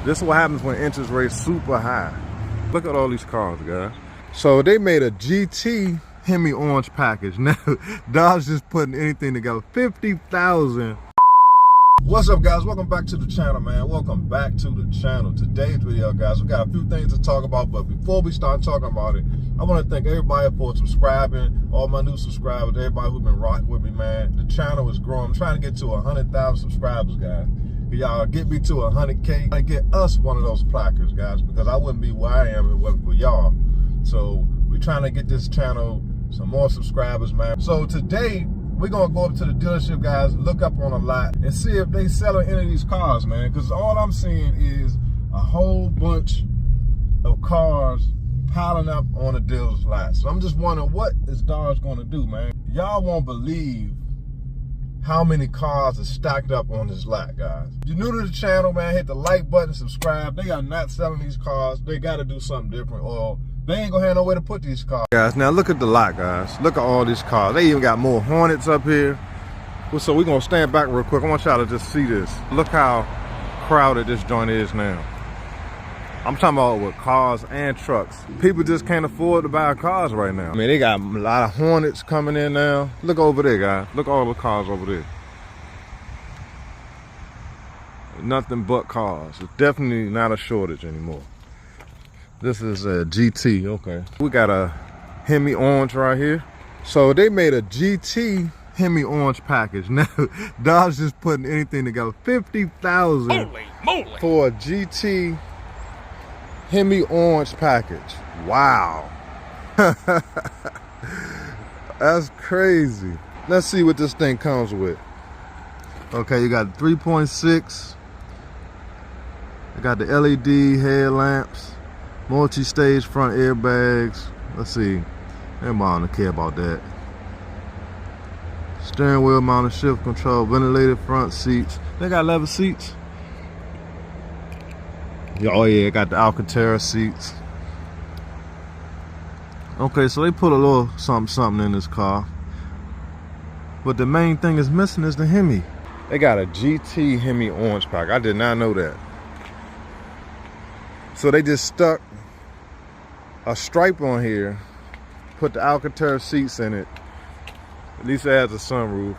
This is what happens when interest rates super high. Look at all these cars, guys. So they made a GT Hemi orange package. Now, Dodge just putting anything together. 50,000. What's up, guys? Welcome back to the channel, man. Welcome back to the channel. Today's video, guys, we got a few things to talk about, but before we start talking about it, I want to thank everybody for subscribing, all my new subscribers, everybody who's been rocking with me, man. The channel is growing. I'm trying to get to 100,000 subscribers, guys. Y'all get me to 100K. I get us one of those placards, guys, because I wouldn't be where I am if it wasn't for y'all. So we're trying to get this channel some more subscribers, man. So today, we're gonna go up to the dealership, guys, look up on a lot and see if they selling any of these cars, man. Because all I'm seeing is a whole bunch of cars piling up on the dealer's lot. So I'm just wondering, what is Dodge gonna do, man? Y'all won't believe how many cars are stacked up on this lot, guys. If you're new to the channel, man, hit the like button, subscribe. They are not selling these cars. They gotta do something different, or they ain't gonna have nowhere to put these cars. Guys, now look at the lot, guys. Look at all these cars. They even got more Hornets up here. So we're gonna stand back real quick. I want y'all to just see this. Look how crowded this joint is now. I'm talking about with cars and trucks. People just can't afford to buy cars right now. I mean, they got a lot of Hornets coming in now. Look over there, guys. Look at all the cars over there. Nothing but cars. It's definitely not a shortage anymore. This is a GT, okay. We got a Hemi orange right here. So they made a GT Hemi orange package. Now, Dodge just putting anything together. 50,000 for a GT Hemi orange package. Wow. That's crazy. Let's see what this thing comes with. Okay, you got 3.6. You got the LED headlamps. Multi-stage front airbags. Let's see. Everybody don't care about that. Steering wheel mounted shift control, ventilated front seats. They got leather seats. Oh yeah, got the Alcantara seats. Okay, so they put a little something in this car. But the main thing is missing is the Hemi. They got a GT Hemi orange pack. I did not know that. So they just stuck a stripe on here, put the Alcantara seats in it. At least it has a sunroof,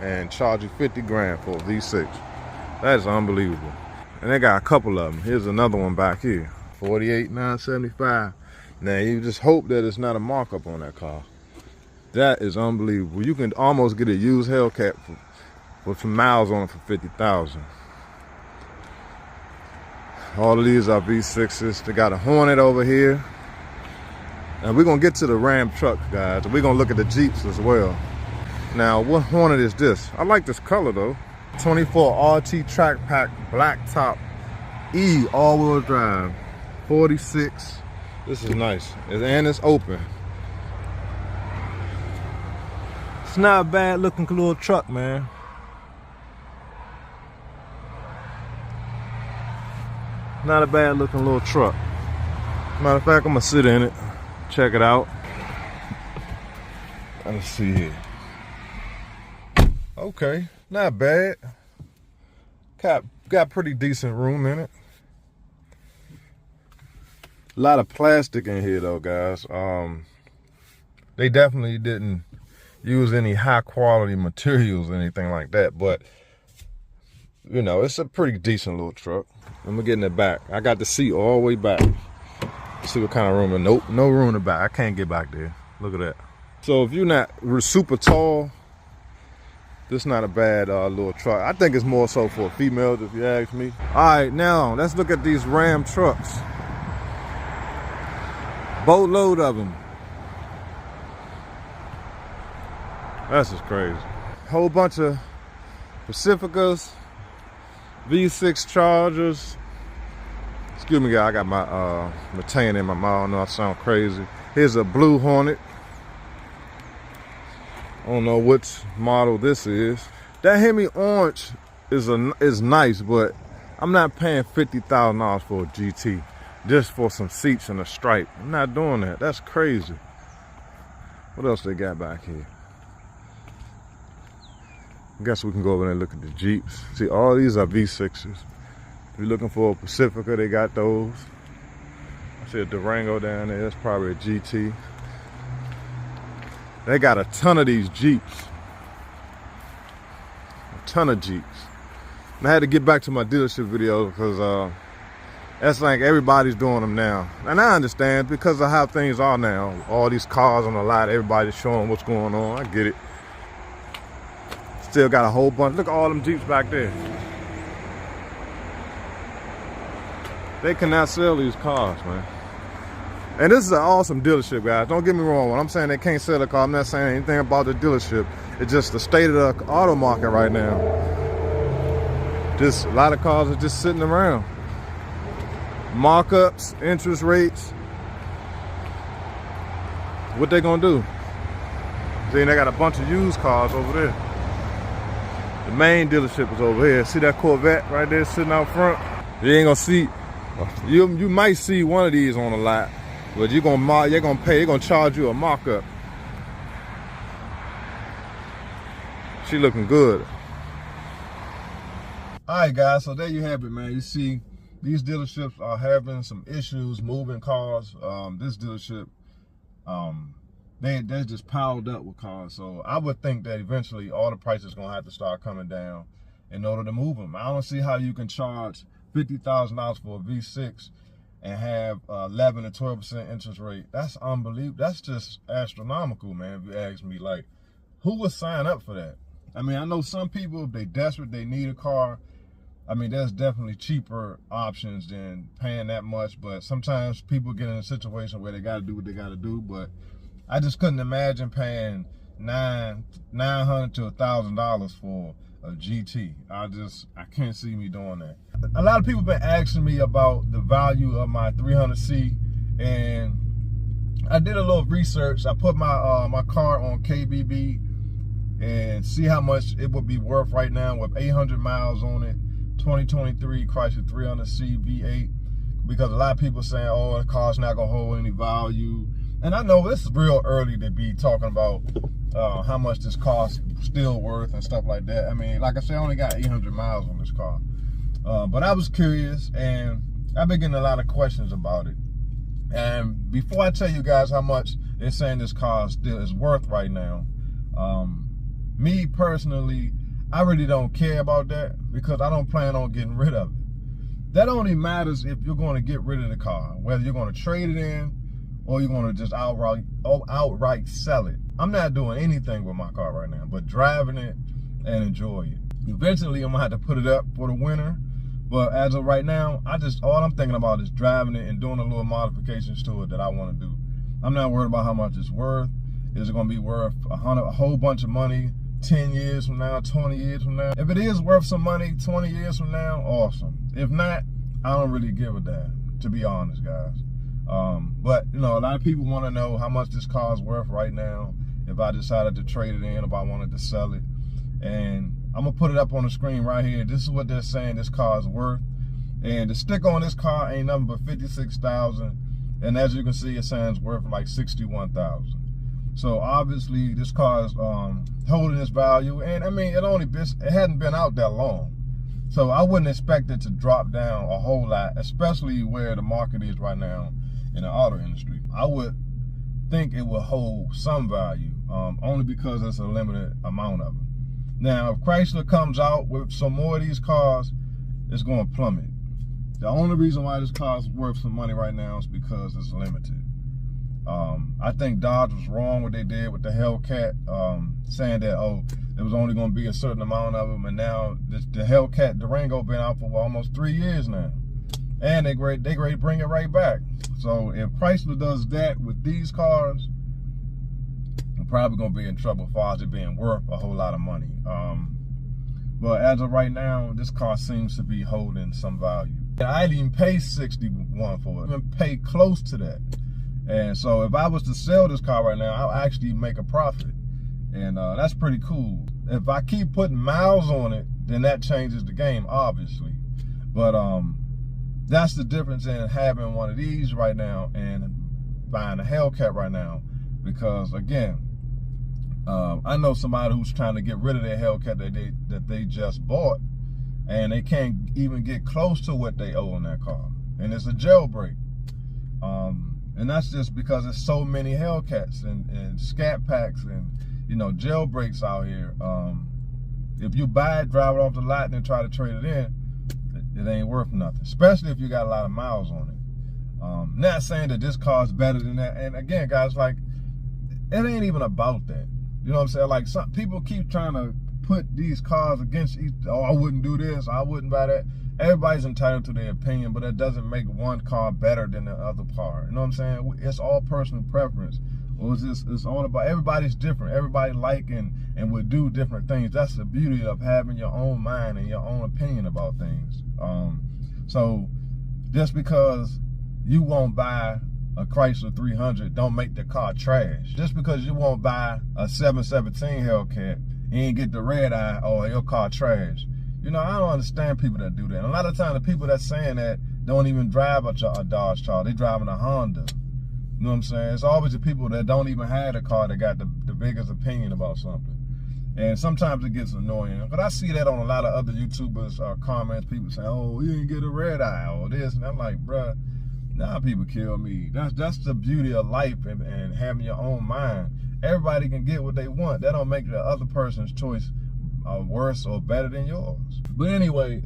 and charge you 50 grand for a V6. That is unbelievable. And they got a couple of them. Here's another one back here, 48,975. Now you just hope that it's not a markup on that car. That is unbelievable. You can almost get a used Hellcat with some miles on it for 50,000. All of these are V6s. They got a Hornet over here. And we're gonna get to the Ram truck, guys. We're gonna look at the Jeeps as well. Now, what Hornet is this? I like this color though. 24 RT track pack, black top, E all-wheel drive, 46. This is nice, and it's open. It's not a bad looking little truck, man. Not a bad looking little truck. Matter of fact, I'm gonna sit in it, check it out. Let's see here. Okay, not bad. Got pretty decent room in it. A lot of plastic in here though, guys. They definitely didn't use any high quality materials or anything like that, but you know, it's a pretty decent little truck. I'm gonna get in the back. I got the seat all the way back. See what kind of room. Nope, no room in the back. I can't get back there. Look at that. So if you're not super tall, this is not a bad little truck. I think it's more so for females, if you ask me. All right, now let's look at these Ram trucks. Boatload of them. That's just crazy. Whole bunch of Pacificas, V6 Chargers. Excuse me, guys, I got my tan in my mouth. I know I sound crazy. Here's a blue Hornet. I don't know which model this is. That Hemi orange is nice, but I'm not paying $50,000 for a GT just for some seats and a stripe. I'm not doing that. That's crazy. What else they got back here? I guess we can go over there and look at the Jeeps. See, all these are V6s. If you're looking for a Pacifica, they got those. I see a Durango down there. That's probably a GT. They got a ton of these Jeeps. A ton of Jeeps. And I had to get back to my dealership videos because that's like everybody's doing them now. And I understand because of how things are now. All these cars on the lot, everybody's showing what's going on. I get it. Still got a whole bunch. Look at all them Jeeps back there. They cannot sell these cars, man. And this is an awesome dealership, guys. Don't get me wrong. When I'm saying they can't sell a car, I'm not saying anything about the dealership. It's just the state of the auto market right now. Just a lot of cars are just sitting around. Markups, interest rates. What they gonna do? Then they got a bunch of used cars over there. The main dealership is over here. See that Corvette right there sitting out front? You ain't gonna see. You might see one of these on the lot, but you're gonna charge you a markup. She looking good. All right, guys. So there you have it, man. You see, these dealerships are having some issues moving cars. This dealership, they're just piled up with cars. So I would think that eventually all the prices gonna have to start coming down in order to move them. I don't see how you can charge $50,000 for a V6 and have 11 to 12% interest rate. That's unbelievable. That's just astronomical, man. If you ask me, like, who would sign up for that? I mean, I know some people, if they desperate, they need a car. I mean, there's definitely cheaper options than paying that much, but sometimes people get in a situation where they got to do what they got to do. But I just couldn't imagine paying $900 to $1,000 for a GT. I can't see me doing that. A lot of people been asking me about the value of my 300C, and I did a little research. I put my car on KBB and see how much it would be worth right now with 800 miles on it. 2023 Chrysler 300C V8, because a lot of people saying, oh, the car's not gonna hold any value. And I know it's real early to be talking about how much this car's still worth and stuff like that. I mean, like I said, I only got 800 miles on this car. But I was curious, and I've been getting a lot of questions about it. And before I tell you guys how much they're saying this car still is worth right now, me personally, I really don't care about that, because I don't plan on getting rid of it. That only matters if you're going to get rid of the car, whether you're going to trade it in or you're going to just outright sell it. I'm not doing anything with my car right now but driving it and enjoy it. Eventually, I'm going to have to put it up for the winter. But as of right now, all I'm thinking about is driving it and doing a little modifications to it that I want to do. I'm not worried about how much it's worth. Is it going to be worth a whole bunch of money 10 years from now, 20 years from now? If it is worth some money 20 years from now, awesome. If not, I don't really give a damn, to be honest, guys. But, you know, a lot of people want to know how much this car is worth right now, if I decided to trade it in, if I wanted to sell it. And I'm going to put it up on the screen right here. This is what they're saying this car is worth. And the sticker on this car ain't nothing but $56,000. And as you can see, it's saying it's worth like $61,000. So obviously this car is holding its value. And I mean, it hadn't been out that long. So I wouldn't expect it to drop down a whole lot, especially where the market is right now in the auto industry. I would think it will hold some value, only because it's a limited amount of them. Now, if Chrysler comes out with some more of these cars, it's going to plummet. The only reason why this car is worth some money right now is because it's limited. I think Dodge was wrong what they did with the Hellcat, saying that, oh, there was only going to be a certain amount of them, and now the Hellcat Durango been out for almost 3 years now, and they ready to bring it right back. So if Chrysler does that with these cars, I'm probably going to be in trouble as far as it being worth a whole lot of money. But as of right now, this car seems to be holding some value. I didn't even pay $61 for it. I didn't pay close to that. And so if I was to sell this car right now, I'll actually make a profit. And that's pretty cool. If I keep putting miles on it, then that changes the game, obviously. But that's the difference in having one of these right now and buying a Hellcat right now. Because again, I know somebody who's trying to get rid of their Hellcat that they just bought. and they can't even get close to what they owe on that car. And it's a jailbreak. And that's just because there's so many Hellcats and scat packs and, you know, jailbreaks out here. If you buy it, drive it off the lot, and then try to trade it in, it ain't worth nothing, especially if you got a lot of miles on it. Not saying that this car is better than that. And again, guys, like, it ain't even about that. You know what I'm saying? Like, some people keep trying to put these cars against each. Oh, I wouldn't do this, I wouldn't buy that. Everybody's entitled to their opinion, but that doesn't make one car better than the other car. You know what I'm saying? It's all personal preference. Or it's all about, everybody's different. Everybody like and would do different things. That's the beauty of having your own mind and your own opinion about things. So just because you won't buy a Chrysler 300 don't make the car trash. Just because you won't buy a 717 Hellcat and you get the red eye, oh, your car trash. You know, I don't understand people that do that. And a lot of times the people that's saying that don't even drive a Dodge Charger. They driving a Honda. You know what I'm saying? It's always the people that don't even have a car that got the biggest opinion about something. And sometimes it gets annoying. But I see that on a lot of other YouTubers comments. People say, oh, you didn't get a red eye or this. And I'm like, bruh, nah, people kill me. That's the beauty of life and having your own mind. Everybody can get what they want. That don't make the other person's choice worse or better than yours. But anyway,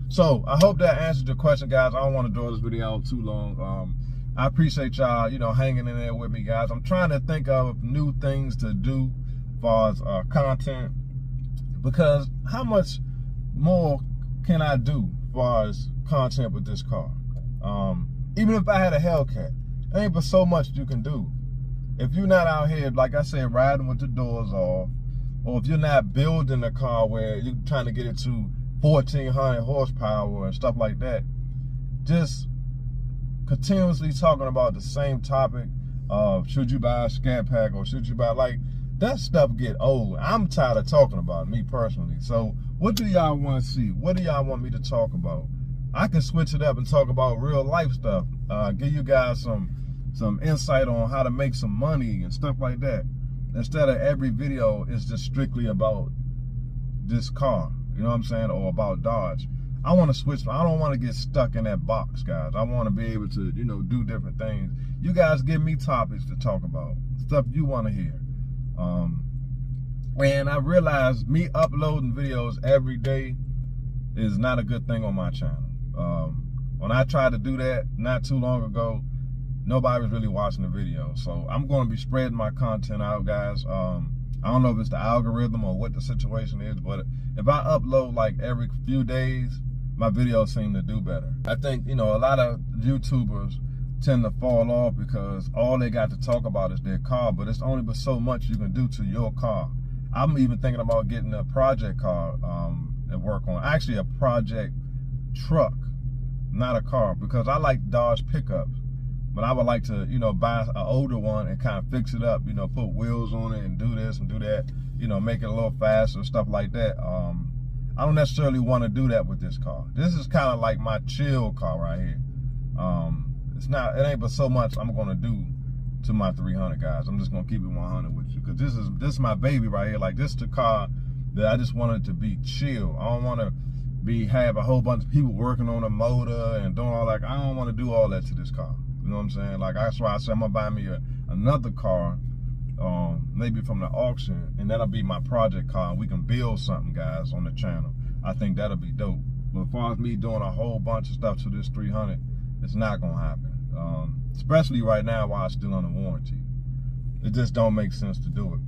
so I hope that answered your question, guys. I don't want to draw this video out too long. I appreciate y'all, you know, hanging in there with me, guys. I'm trying to think of new things to do as far as content, because how much more can I do as far as content with this car? Even if I had a Hellcat, there ain't but so much you can do. If you're not out here, like I said, riding with the doors off, or if you're not building a car where you're trying to get it to 1,400 horsepower and stuff like that, just continuously talking about the same topic of should you buy a scat pack or should you buy, like, that stuff get old. I'm tired of talking about it, me personally. So what do y'all want to see? What do y'all want me to talk about? I can switch it up and talk about real life stuff. Give you guys some insight on how to make some money and stuff like that. Instead of every video is just strictly about this car, you know what I'm saying, or about Dodge. I want to switch. I don't want to get stuck in that box, guys. I want to be able to, you know, do different things. You guys give me topics to talk about, stuff you want to hear. And I realize me uploading videos every day is not a good thing on my channel. When I tried to do that not too long ago, nobody was really watching the video. So I'm going to be spreading my content out, guys. I don't know if it's the algorithm or what the situation is, but if I upload like every few days, my videos seem to do better. I think, you know, a lot of YouTubers tend to fall off because all they got to talk about is their car, but it's only but so much you can do to your car. I'm even thinking about getting a project car and work on, actually a project truck, not a car, because I like Dodge pickups. But I would like to, you know, buy an older one and kind of fix it up, you know, put wheels on it and do this and do that, you know, make it a little faster, stuff like that. I don't necessarily want to do that with this car. This is kind of like my chill car right here. It ain't but so much I'm going to do to my 300, guys. I'm just going to keep it 100 with you, because this is my baby right here. Like, this is the car that I just wanted to be chill. I don't want to have a whole bunch of people working on a motor and doing all that. I don't want to do all that to this car. You know what I'm saying? Like, that's why I said I'm gonna buy me another car, maybe from the auction, and that'll be my project car, and we can build something, guys, on the channel. I think that'll be dope. But as far as me doing a whole bunch of stuff to this 300, it's not gonna happen. Especially right now while it's still under warranty. It just don't make sense to do it.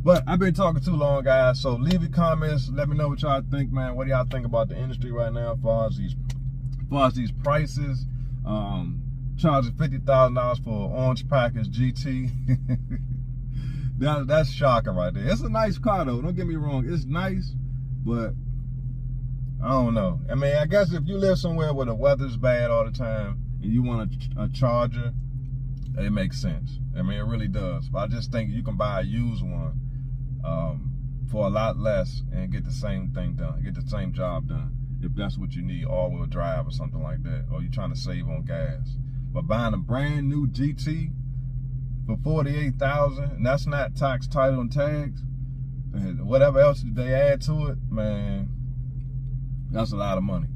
But I've been talking too long, guys. So leave your comments. Let me know what y'all think, man. What do y'all think about the industry right now as far as these prices? Charging $50,000 for an orange package GT. That's shocking right there. It's a nice car though, don't get me wrong, it's nice, but I don't know. I mean, I guess if you live somewhere where the weather's bad all the time and you want a Charger, it makes sense. I mean, it really does. But I just think you can buy a used one for a lot less and get the same thing done, get the same job done, if that's what you need, all-wheel drive or something like that, or you're trying to save on gas. But buying a brand new GT for $48,000, and that's not tax, title, and tags, and whatever else they add to it, man, That's a lot of money.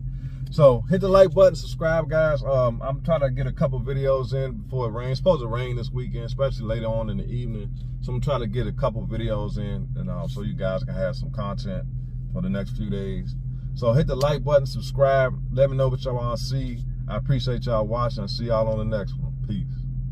So hit the like button, subscribe, guys. I'm trying to get a couple videos in before it rains. It's supposed to rain this weekend, especially later on in the evening. So I'm trying to get a couple videos in, and so you guys can have some content for the next few days. So hit the like button, subscribe. Let me know what y'all want to see. I appreciate y'all watching. I'll see y'all on the next one. Peace.